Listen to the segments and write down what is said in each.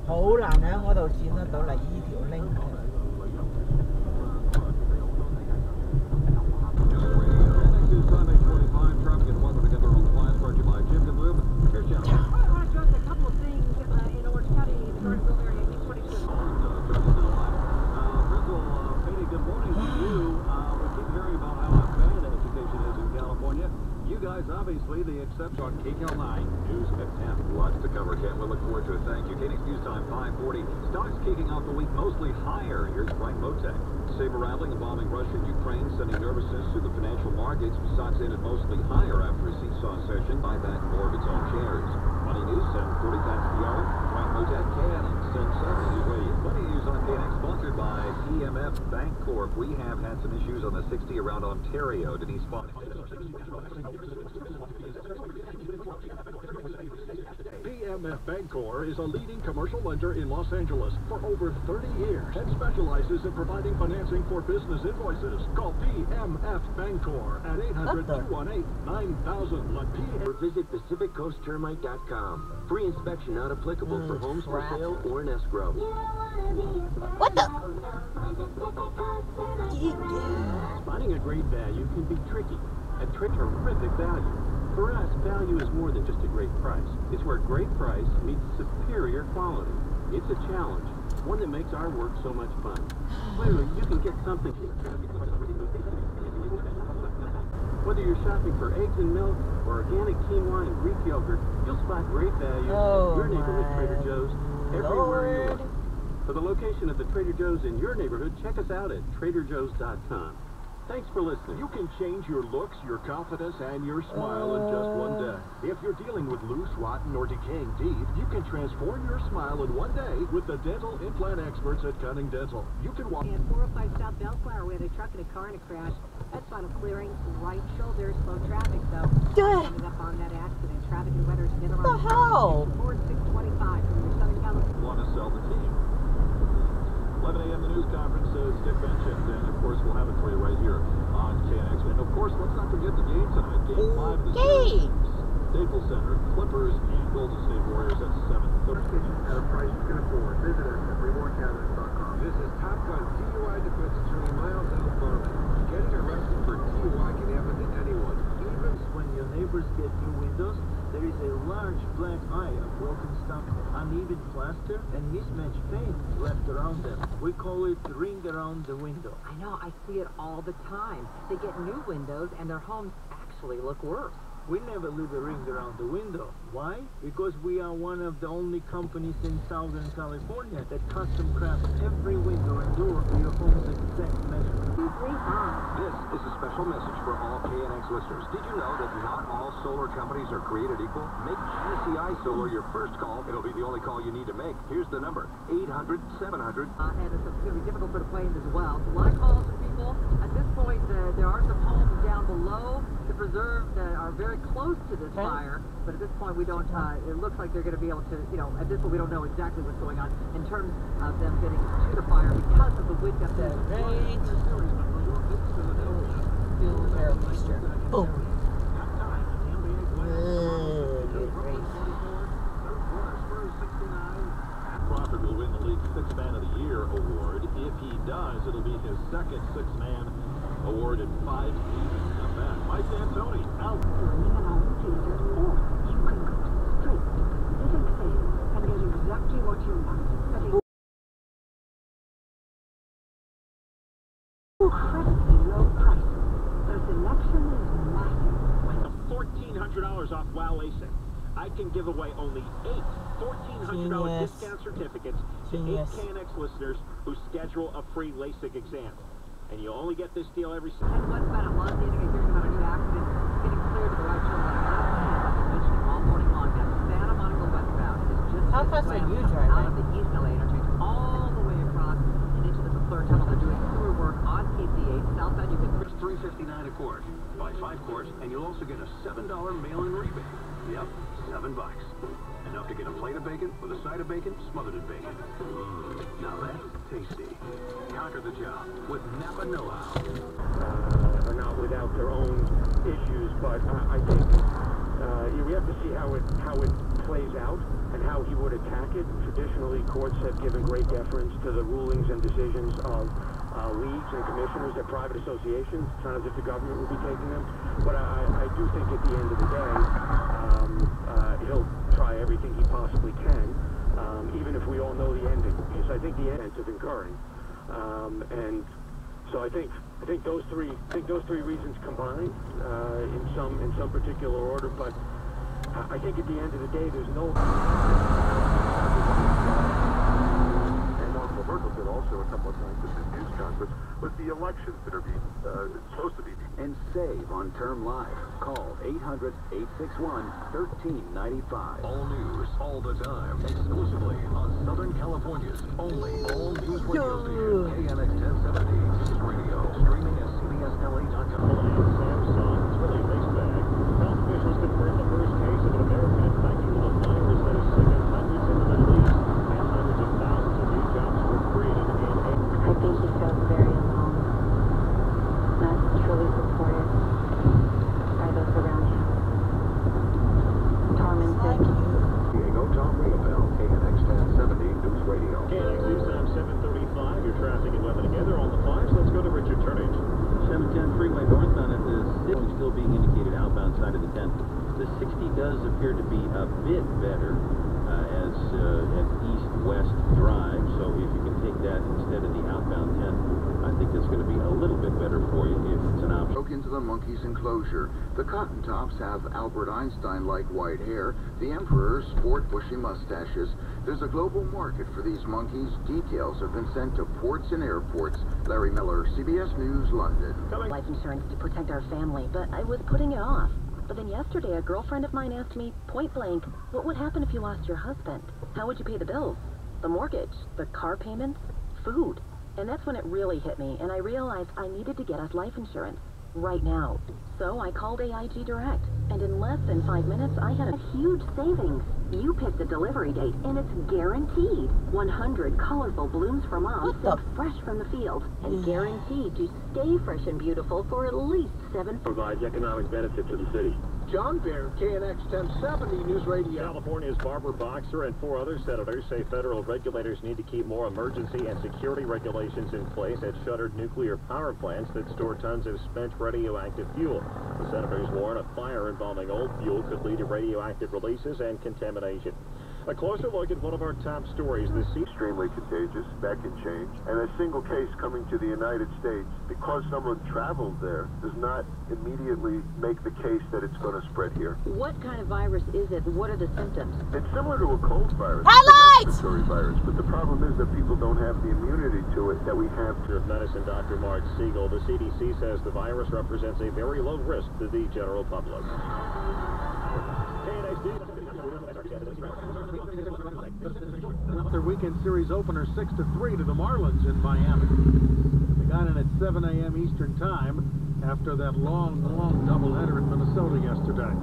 好難喺嗰度剪得到嚟依條 link。Obviously, the exception on KCAL9 News at 10. Lots to cover, Ken. We'll look forward to it. Thank you. KNX News Time 5:40. Stocks kicking off the week mostly higher. Here's Frank Motek. Saber-rattling involving Russia and Ukraine, sending nervousness to the financial markets. Stocks ended mostly higher after a seesaw session. Buy back more of its own shares. Money News, 7:40 times the hour. Frank Motek, KNX 770 News Radio. Money News on KNX, sponsored by EMF Bank Corp. We have had some issues on the 60 around Ontario. Denise Font. EMF Bancorp is a leading commercial lender in Los Angeles for over 30 years and specializes in providing financing for business invoices. Call EMF Bancorp at 800-218-9000. Or visit PacificCoastTermite.com. Free inspection not applicable for homes for sale or an escrow. What the? Finding a great value can be tricky. A terrific value. For us, value is more than just a great price. It's where great price meets superior quality. It's a challenge, one that makes our work so much fun. Clearly, you can get something. Whether you're shopping for eggs and milk or organic quinoa and Greek yogurt, you'll spot great value at your neighborhood Trader Joe's everywhere you look. For the location of the Trader Joe's in your neighborhood, check us out at TraderJoe's.com. Thanks for listening. You can change your looks, your confidence, and your smile in just one day. If you're dealing with loose, rotten, or decaying teeth, you can transform your smile in one day with the dental implant experts at Cunning Dental. You can walk. And 405 South Bellflower, we had a truck and a car in a crash. That's final clearing, right shoulder, slow traffic, though. Coming up on that accident, traffic and weather together on the hell? Ford 625 from your Southern California. Want to sell the team. 11 a.m. the news conference, Dick mentioned, and of course we'll have it for you right here on KNX. And of course, let's not forget the game tonight. Game 5 of the series. Staples Center, Clippers and Golden State Warriors at 7:30. At a price you can afford. Visit us at rewardcabinet.com. This is Top Gun DUI defense attorney Miles L. Thurman. Getting arrested for DUI can happen to anyone. Even when your neighbors get new windows, there is a large black eye of broken stucco, uneven plaster, and mismatched paint left around them. We call it ring around the window. I know, I see it all the time. They get new windows and their homes actually look worse. We never leave a ring around the window. Why? Because we are one of the only companies in Southern California that custom crafts every window and door for your home's exact measurement. This is a special message for all KNX listeners. Did you know that not all solar companies are created equal? Make GCI Solar your first call. It'll be the only call you need to make. Here's the number, 800-700. And it's going to be difficult for the planes as well. So a lot of calls from people. At this point, there are some homes down below the preserve that are very close to this fire, but at this point we don't, it looks like they're going to be able to, at this point we don't know exactly what's going on in terms of them getting to the fire because of the wind up there. Air booster. Boom. Crawford will win the league's Sixth Man of the Year award. If he does, it'll be his second Sixth Man award in 5 seasons. Not bad. Mike D'Antoni out. You can go straight to Pacific Sales and get exactly what you want. Incredibly low prices. The selection is massive. $1,400 off WOW LASIK. I can give away only 8 $1,400 discount certificates to 8 KNX listeners who schedule a free LASIK exam. And you only get this deal every Sunday. And what's about a month in, hearing about a new accident getting cleared to the right shoulder. I've been mentioning all morning long. That's Santa Monica quart. Buy 5 quarts, and you'll also get a $7 mail-in rebate. Yep, $7. Enough to get a plate of bacon with a side of bacon smothered in bacon. Now that's tasty. Conquer the job with Napa know-how. Are not without their own issues, but I think we have to see how it plays out and how he would attack it. Traditionally, courts have given great deference to the rulings and decisions of leagues and commissioners at private associations. It's not as if the government would be taking them, but I do think at the end of the day, he'll try everything he possibly can, even if we all know the ending, because I think the end is incurring. And so I think those three reasons combined in some particular order, but I think at the end of the day, there's no. And Roberto said also a couple of times at the news conference with the elections that are being supposed to be. And save on Term Life. Call 800-861-1395. All news, all the time, exclusively on Southern California's only all-news radio station, KNX 1070 News Radio, streaming at cbsla.com. Samsung, it's really a mixed bag. Health officials confirmed the first case of an American infected with a virus that is sick hundreds in the Middle East, and hundreds of thousands of new jobs were created in I think he felt very alone, not truly supported by those around him. Tormented. Diego Tom Riobel, KNX 1070 News Radio. KNX News Time 7:35. Your traffic and weather together on the 5s. Let's go to Richard Turnage. 710 freeway northbound at the still being indicated outbound side of the 10. The 60 does appear to be a bit better as an east-west drive, so if you can take that instead of the outbound 10, I think that's going to be a little bit better for you if it's an option. Broke into the monkey's enclosure. The cotton tops have Albert Einstein-like white hair. The emperors sport bushy mustaches. There's a global market for these monkeys. Details have been sent to ports and airports. Larry Miller, CBS News, London. Life insurance to protect our family, but I was putting it off. But then yesterday, a girlfriend of mine asked me, point blank, what would happen if you lost your husband? How would you pay the bills? The mortgage? The car payments? Food? And that's when it really hit me, and I realized I needed to get us life insurance. Right now. So I called AIG Direct, and in less than 5 minutes, I had a huge savings. You pick the delivery date, and it's guaranteed. 100 colorful blooms from us, fresh from the field, and guaranteed to stay fresh and beautiful for at least 7. Provides economic benefit to the city. John Bear, KNX 1070 News Radio. California's Barbara Boxer and 4 other senators say federal regulators need to keep more emergency and security regulations in place at shuttered nuclear power plants that store tons of spent radioactive fuel. The senators warn a fire involving old fuel could lead to radioactive releases and contamination. A closer look at one of our top stories this season. Extremely contagious, that can change. And a single case coming to the United States, because someone traveled there, does not immediately make the case that it's going to spread here. What kind of virus is it? What are the symptoms? It's similar to a cold virus. Highlights! It's a respiratory virus, but the problem is that people don't have the immunity to it that we have. Of Medicine, Dr. Mark Siegel, the CDC says the virus represents a very low risk to the general public. Their weekend series opener 6-3 to the Marlins in Miami. They got in at 7 a.m. Eastern Time after that long doubleheader in Minnesota yesterday.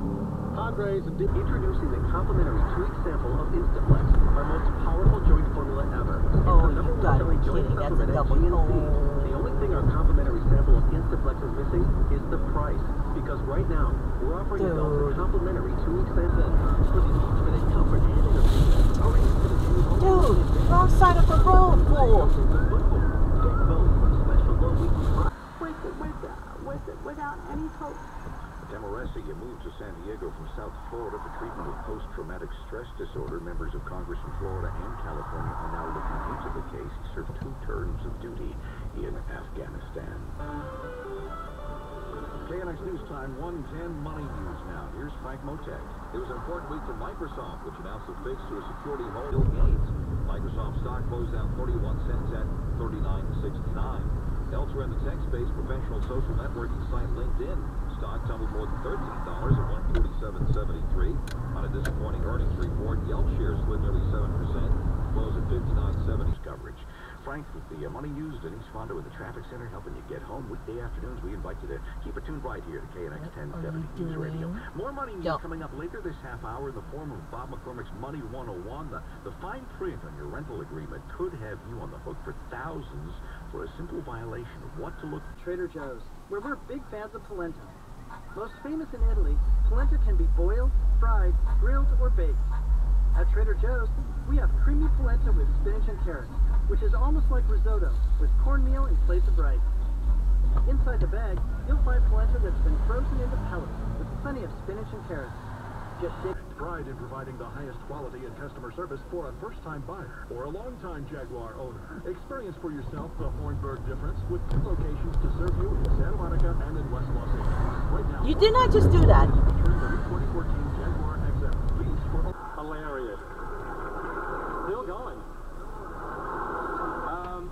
Padres and Introducing the complimentary 2-week sample of Instaflex, our most powerful joint formula ever. Oh, you gotta be kidding. That's a double The only thing our complimentary sample of Instaflex is missing is the price. Because right now, we're offering adults a complimentary 2-week sample for the ultimate comfort and entertainment. Dude, wrong side of the road, fool. Get both for a special low weekly price. Without any hope. Demaresi moved to San Diego from South Florida for treatment of post-traumatic stress disorder. Members of Congress from Florida and California are now looking into the case. He served 2 terms of duty in Afghanistan. KNX News Time 110 Money News now. Here's Frank Motek. It was an important week for Microsoft, which announced a fix to a security hole. Bill Gates. Microsoft stock closed down 31 cents at $39.69. Elsewhere in the tech space, professional social networking site LinkedIn stock tumbled more than $13 at $147.73. On a disappointing earnings report, Yelp shares slid nearly 7%, closed at $59.70 coverage. Frank with the Money News. Denise Fonda with the Traffic Center helping you get home. Weekday afternoons, we invite you to keep it tuned right here to KNX 1070 News Radio. More Money News coming up later this half hour in the form of Bob McCormick's Money 101. The fine print on your rental agreement could have you on the hook for thousands for a simple violation of what to look for. Trader Joe's, where we're big fans of polenta. Most famous in Italy, polenta can be boiled, fried, grilled, or baked. At Trader Joe's, we have creamy polenta with spinach and carrots, which is almost like risotto, with cornmeal in place of rice. Inside the bag, you'll find polenta that's been frozen into pellets, with plenty of spinach and carrots. Just shake. Pride in providing the highest quality and customer service for a first-time buyer or a long-time Jaguar owner. Experience for yourself the Hornberg difference with 2 locations to serve you in Santa Monica and in West Los Angeles. Right now, you did not just do that. Featuring the new 2014 Jaguar XF. Please for hilarious. Still going.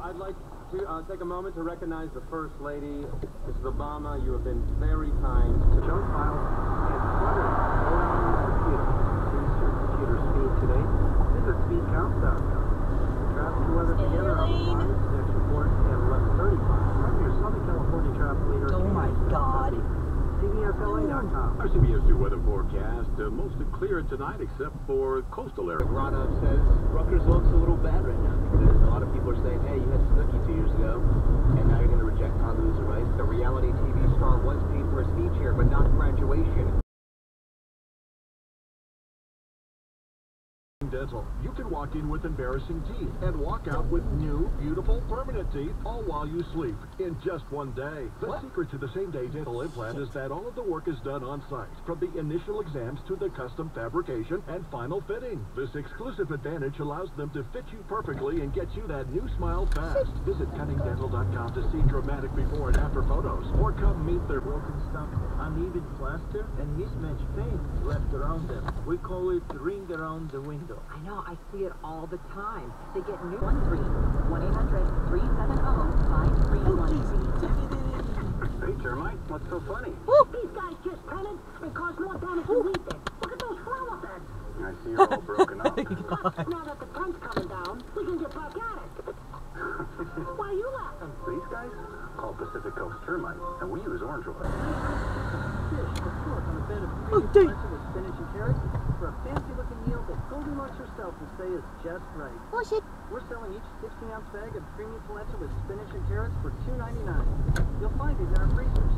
I'd like to take a moment to recognize the First Lady, Mrs. Obama. You have been very kind. Junk files and clutter go on your computer. Increase your computer speed today. Visit speedcounts.com. Traffic and weather together on 5, next report at 11:35. From your Southern California traffic leader. Oh my God. CBSLA.com. Our CBS 2 weather forecast, mostly clear tonight except for coastal areas. Rana says Rutgers looks a little bad right now because a lot of people are saying, hey, you had Snooki 2 years ago, and now you're going to reject Condoleezza Rice. The reality TV star was paid for a speech here, but not graduation. Dental. You can walk in with embarrassing teeth and walk out with new, beautiful, permanent teeth, all while you sleep, in just one day. The secret to the same-day dental implant is that all of the work is done on-site, from the initial exams to the custom fabrication and final fitting. This exclusive advantage allows them to fit you perfectly and get you that new smile fast. Visit CunningDental.com to see dramatic before and after photos, or come meet their broken stump, uneven plaster, and mismatched paint left around them. We call it ring around the window. I know, I see it all the time. They get new 1-800-370-5313. Hey, Termite, what's so funny? These guys just printed and caused more damage than we did. Look at those flower beds. I see you're all broken up. Now that the tent's coming down, we can get back at it. Why are you laughing? These guys called Pacific Coast Termite, and we use orange oil. Fish or pork on a bed of creamy polenta with spinach and carrots for a fancy-looking meal that Goldilocks herself will say is just right. Bullshit. We're selling each 16-ounce bag of creamy polenta with spinach and carrots for $2.99. You'll find these in our freezers.